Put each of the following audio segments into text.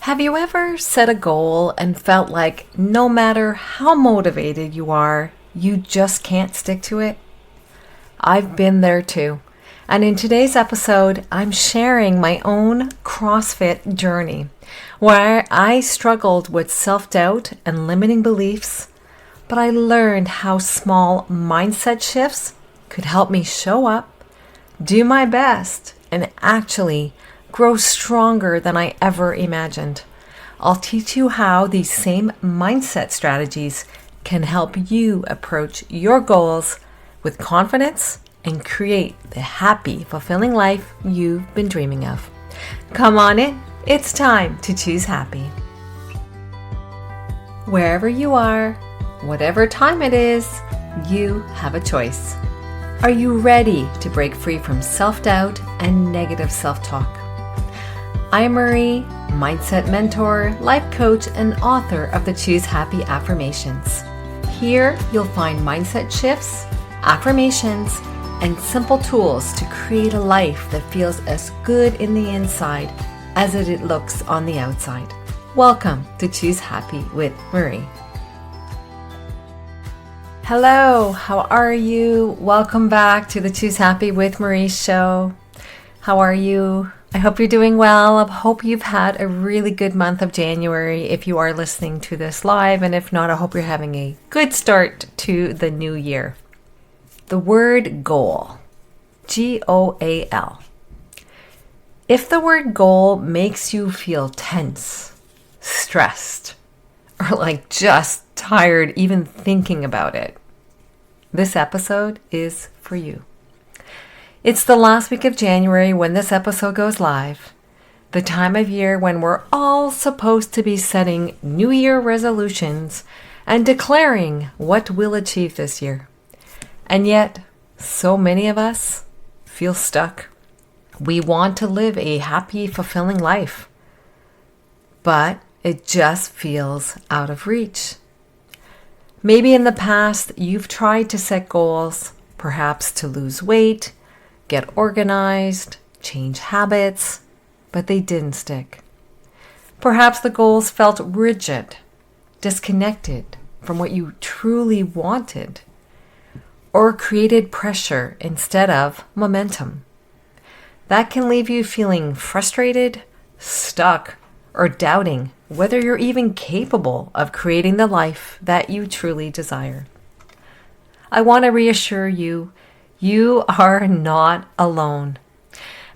Have you ever set a goal and felt like no matter how motivated you are, you just can't stick to it? I've been there too. And in today's episode, I'm sharing my own CrossFit journey where I struggled with self-doubt and limiting beliefs, but I learned how small mindset shifts could help me show up, do my best, and actually grow stronger than I ever imagined. I'll teach you how these same mindset strategies can help you approach your goals with confidence and create the happy, fulfilling life you've been dreaming of. Come on in, it's time to choose happy. Wherever you are, whatever time it is, you have a choice. Are you ready to break free from self-doubt and negative self-talk? I'm Marie, mindset mentor, life coach, and author of the Choose Happy Affirmations. Here, you'll find mindset shifts, affirmations, and simple tools to create a life that feels as good in the inside as it looks on the outside. Welcome to Choose Happy with Marie. Hello, how are you? Welcome back to the Choose Happy with Marie show. How are you? I hope you're doing well. I hope you've had a really good month of January if you are listening to this live. And if not, I hope you're having a good start to the new year. The word goal, G-O-A-L. If the word goal makes you feel tense, stressed, or like just tired even thinking about it, this episode is for you. It's the last week of January when this episode goes live, the time of year when we're all supposed to be setting New Year resolutions and declaring what we'll achieve this year. And yet, so many of us feel stuck. We want to live a happy, fulfilling life, but it just feels out of reach. Maybe in the past, you've tried to set goals, perhaps to lose weight, get organized, change habits, but they didn't stick. Perhaps the goals felt rigid, disconnected from what you truly wanted, or created pressure instead of momentum. That can leave you feeling frustrated, stuck, or doubting whether you're even capable of creating the life that you truly desire. I want to reassure you, you are not alone,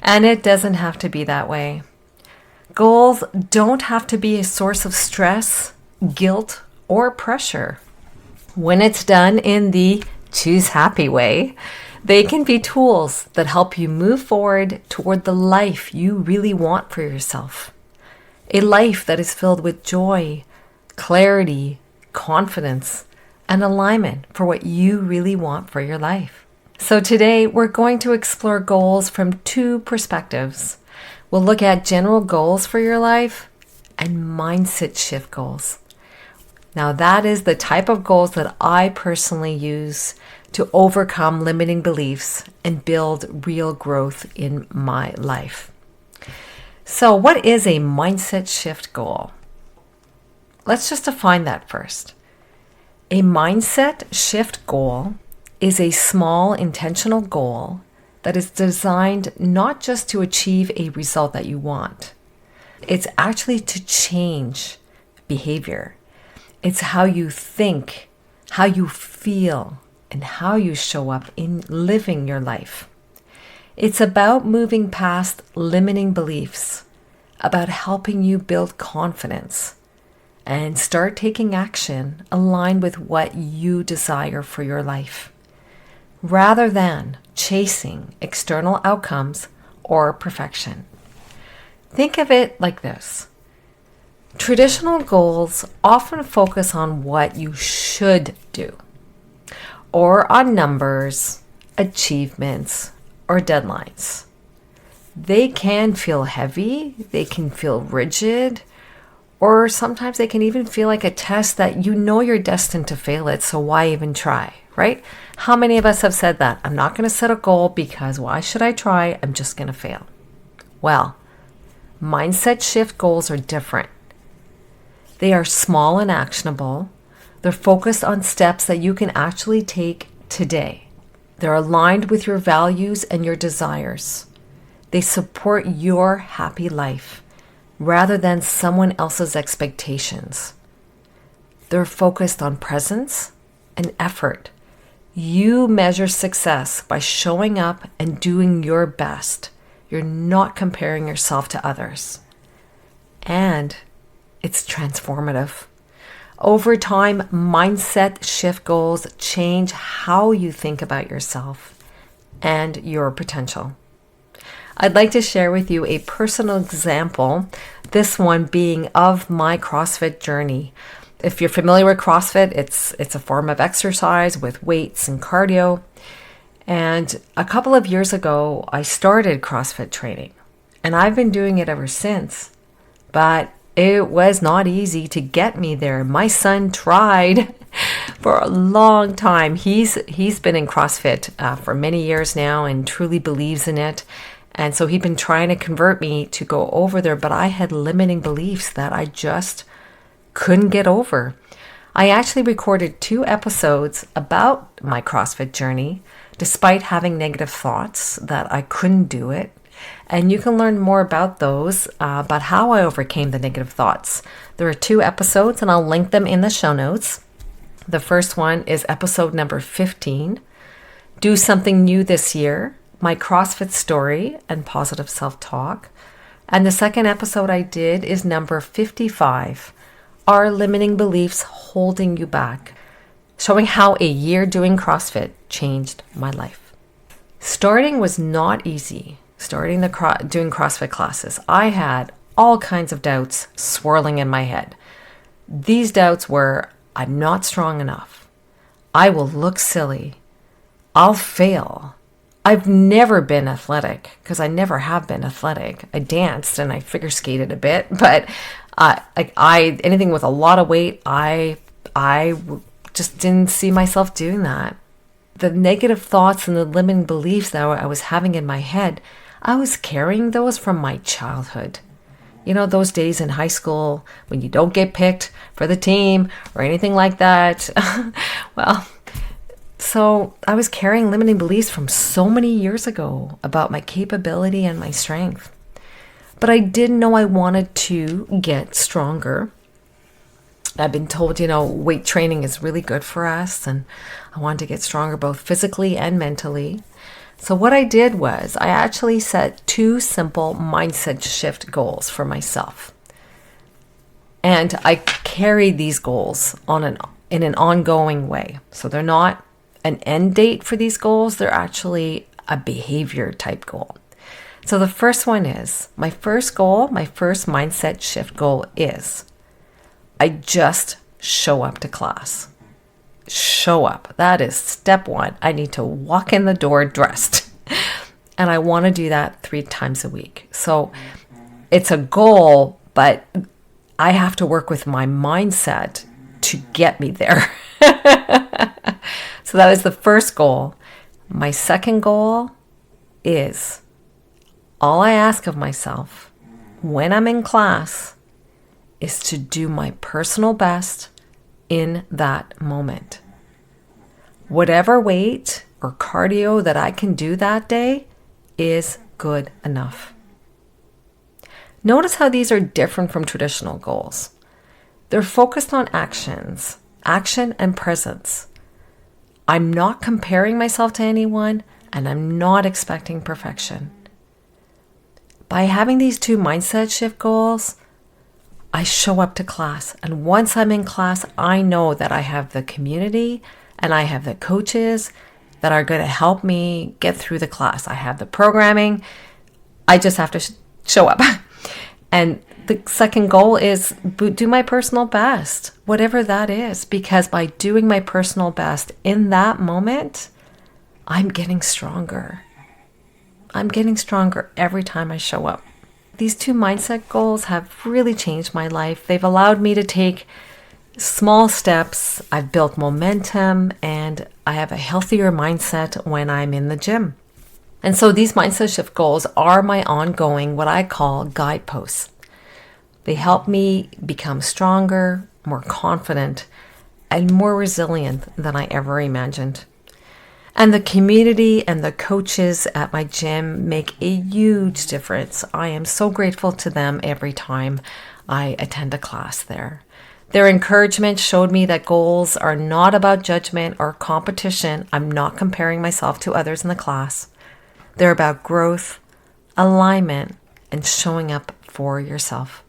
and it doesn't have to be that way. Goals don't have to be a source of stress, guilt, or pressure. When it's done in the choose happy way, they can be tools that help you move forward toward the life you really want for yourself. A life that is filled with joy, clarity, confidence, and alignment for what you really want for your life. So today we're going to explore goals from two perspectives. We'll look at general goals for your life and mindset shift goals. Now that is the type of goals that I personally use to overcome limiting beliefs and build real growth in my life. So what is a mindset shift goal? Let's just define that first. A mindset shift goal is a small intentional goal that is designed not just to achieve a result that you want. It's actually to change behavior. It's how you think, how you feel, and how you show up in living your life. It's about moving past limiting beliefs, about helping you build confidence and start taking action aligned with what you desire for your life, rather than chasing external outcomes or perfection. Think of it like this. Traditional goals often focus on what you should do, or on numbers, achievements, or deadlines. They can feel heavy, they can feel rigid, or sometimes they can even feel like a test that you know you're destined to fail at, so why even try, right? How many of us have said that? I'm not going to set a goal because why should I try? I'm just going to fail. Well, mindset shift goals are different. They are small and actionable. They're focused on steps that you can actually take today. They're aligned with your values and your desires. They support your happy life rather than someone else's expectations. They're focused on presence and effort. You measure success by showing up and doing your best. You're not comparing yourself to others. And it's transformative. Over time, mindset shift goals change how you think about yourself and your potential. I'd like to share with you a personal example, this one being of my CrossFit journey. If you're familiar with CrossFit, it's a form of exercise with weights and cardio. And a couple of years ago, I started CrossFit training, and I've been doing it ever since. But it was not easy to get me there. My son tried for a long time. He's been in CrossFit for many years now and truly believes in it. And so he'd been trying to convert me to go over there, but I had limiting beliefs that I just couldn't get over. I actually recorded 2 episodes about my CrossFit journey, despite having negative thoughts that I couldn't do it. And you can learn more about those, about how I overcame the negative thoughts. There are 2 episodes, and I'll link them in the show notes. The first one is episode number 15, Do Something New This Year, My CrossFit Story and Positive Self-Talk. And the second episode I did is number 55, Are Limiting Beliefs Holding You Back? Showing how a year doing CrossFit changed my life. Starting was not easy. Doing CrossFit classes, I had all kinds of doubts swirling in my head. These doubts were, I'm not strong enough. I will look silly. I'll fail. I've never been athletic because I never have been athletic. I danced and I figure skated a bit, but anything with a lot of weight, I just didn't see myself doing that. The negative thoughts and the limiting beliefs that I was having in my head, I was carrying those from my childhood. You know, those days in high school when you don't get picked for the team or anything like that. So I was carrying limiting beliefs from so many years ago about my capability and my strength. But I didn't know I wanted to get stronger. I've been told, weight training is really good for us, and I wanted to get stronger both physically and mentally. So what I did was I actually set 2 simple mindset shift goals for myself. And I carried these goals in an ongoing way. So they're not an end date for these goals, they're actually a behavior type goal. So the first one is, my first mindset shift goal is, I just show up to class. Show up. That is step 1. I need to walk in the door dressed. And I want to do that 3 times a week. So it's a goal, but I have to work with my mindset to get me there. So that is the first goal. My second goal is, all I ask of myself when I'm in class is to do my personal best in that moment. Whatever weight or cardio that I can do that day is good enough. Notice how these are different from traditional goals. They're focused on action and presence. I'm not comparing myself to anyone, and I'm not expecting perfection. By having these 2 mindset shift goals, I show up to class. And once I'm in class, I know that I have the community and I have the coaches that are going to help me get through the class. I have the programming. I just have to show up. And the second goal is do my personal best, whatever that is, because by doing my personal best in that moment, I'm getting stronger. I'm getting stronger every time I show up. These 2 mindset goals have really changed my life. They've allowed me to take small steps. I've built momentum, and I have a healthier mindset when I'm in the gym. And so these mindset shift goals are my ongoing, what I call guideposts. They help me become stronger, more confident, and more resilient than I ever imagined. And the community and the coaches at my gym make a huge difference. I am so grateful to them every time I attend a class there. Their encouragement showed me that goals are not about judgment or competition. I'm not comparing myself to others in the class. They're about growth, alignment, and showing up for yourself.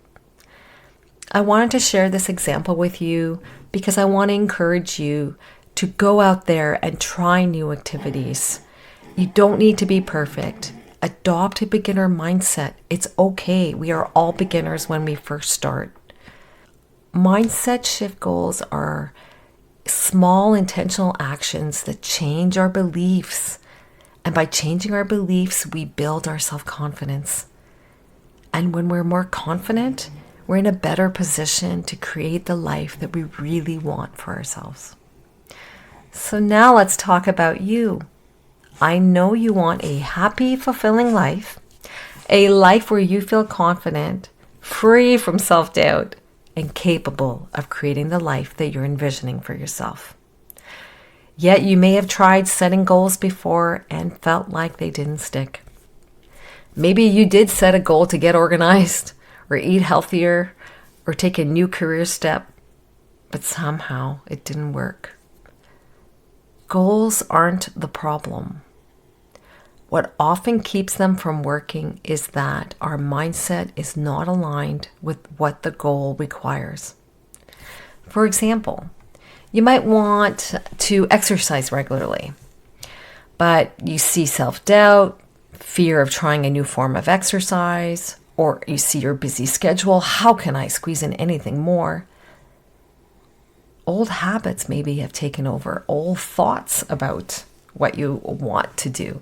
I wanted to share this example with you because I want to encourage you to go out there and try new activities. You don't need to be perfect. Adopt a beginner mindset. It's okay. We are all beginners when we first start. Mindset shift goals are small intentional actions that change our beliefs. And by changing our beliefs, we build our self-confidence. And when we're more confident, we're in a better position to create the life that we really want for ourselves. So now let's talk about you. I know you want a happy, fulfilling life, a life where you feel confident, free from self-doubt, and capable of creating the life that you're envisioning for yourself. Yet you may have tried setting goals before and felt like they didn't stick. Maybe you did set a goal to get organized or eat healthier or take a new career step, but somehow it didn't work. Goals aren't the problem. What often keeps them from working is that our mindset is not aligned with what the goal requires. For example, you might want to exercise regularly, but you see self-doubt, fear of trying a new form of exercise, or you see your busy schedule. How can I squeeze in anything more? Old habits maybe have taken over, old thoughts about what you want to do.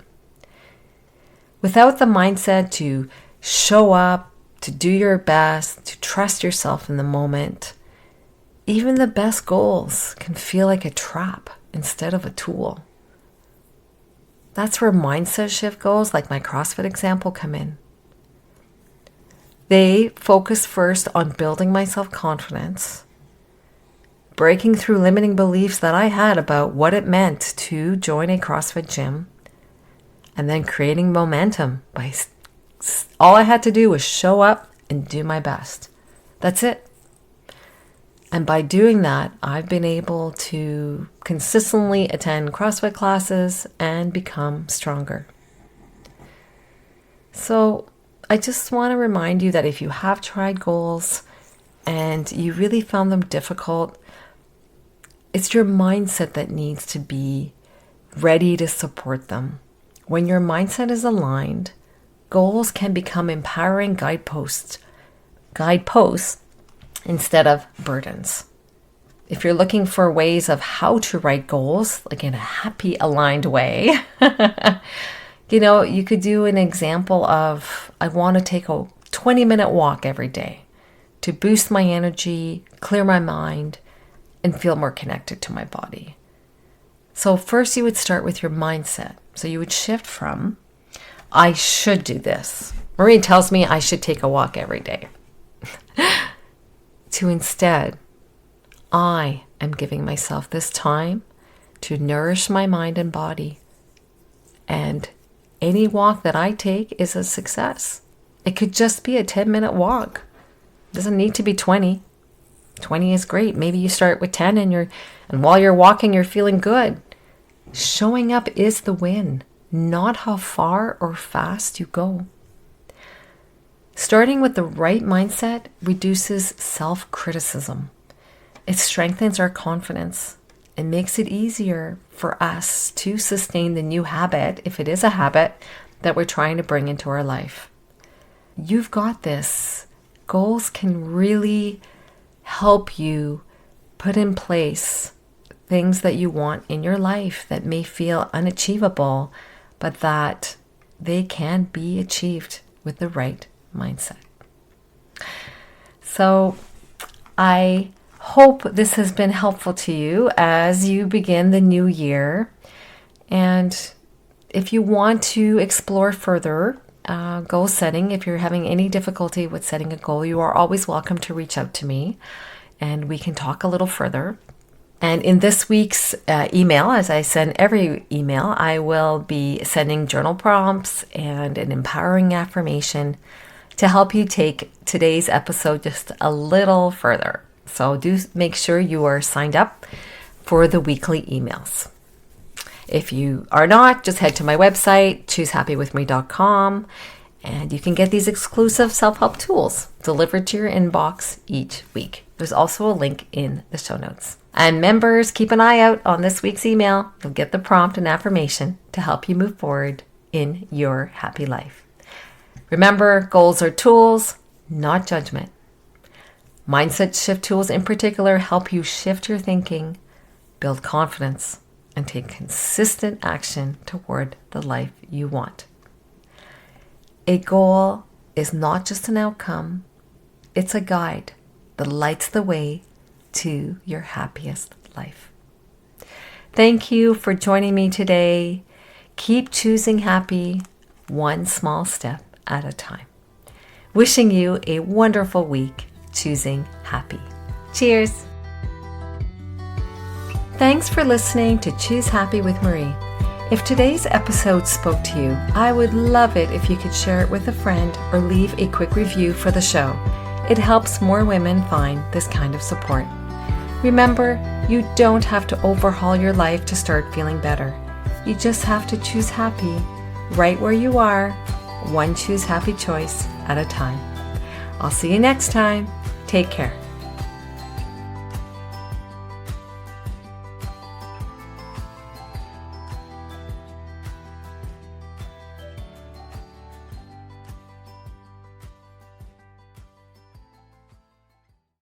Without the mindset to show up, to do your best, to trust yourself in the moment, even the best goals can feel like a trap instead of a tool. That's where mindset shift goals, like my CrossFit example, come in. They focus first on building my self-confidence, breaking through limiting beliefs that I had about what it meant to join a CrossFit gym, and then creating momentum by all I had to do was show up and do my best. That's it. And by doing that, I've been able to consistently attend CrossFit classes and become stronger. So I just want to remind you that if you have tried goals and you really found them difficult, it's your mindset that needs to be ready to support them. When your mindset is aligned, goals can become empowering guideposts instead of burdens. If you're looking for ways of how to write goals, like in a happy, aligned way, you could do an example of, I want to take a 20-minute walk every day to boost my energy, clear my mind, and feel more connected to my body. So first you would start with your mindset. So you would shift from, I should do this. Marie tells me I should take a walk every day. To instead, I am giving myself this time to nourish my mind and body. And any walk that I take is a success. It could just be a 10-minute walk. It doesn't need to be 20. 20 is great. Maybe you start with 10 and while you're walking, you're feeling good. Showing up is the win, not how far or fast you go. Starting with the right mindset reduces self-criticism. It strengthens our confidence and makes it easier for us to sustain the new habit, if it is a habit, that we're trying to bring into our life. You've got this. Goals can really help you put in place things that you want in your life that may feel unachievable, but that they can be achieved with the right mindset. So I hope this has been helpful to you as you begin the new year. And if you want to explore further goal setting. If you're having any difficulty with setting a goal, you are always welcome to reach out to me and we can talk a little further. And in this week's email, as I send every email, I will be sending journal prompts and an empowering affirmation to help you take today's episode just a little further. So do make sure you are signed up for the weekly emails. If you are not, just head to my website, choosehappywithme.com, and you can get these exclusive self-help tools delivered to your inbox each week. There's also a link in the show notes. And members, keep an eye out on this week's email. You'll get the prompt and affirmation to help you move forward in your happy life. Remember, goals are tools, not judgment. Mindset shift tools in particular help you shift your thinking, build confidence, and take consistent action toward the life you want. A goal is not just an outcome, it's a guide that lights the way to your happiest life. Thank you for joining me today. Keep choosing happy, one small step at a time. Wishing you a wonderful week choosing happy. Cheers! Thanks for listening to Choose Happy with Marie. If today's episode spoke to you, I would love it if you could share it with a friend or leave a quick review for the show. It helps more women find this kind of support. Remember, you don't have to overhaul your life to start feeling better. You just have to choose happy right where you are, one choose happy choice at a time. I'll see you next time. Take care.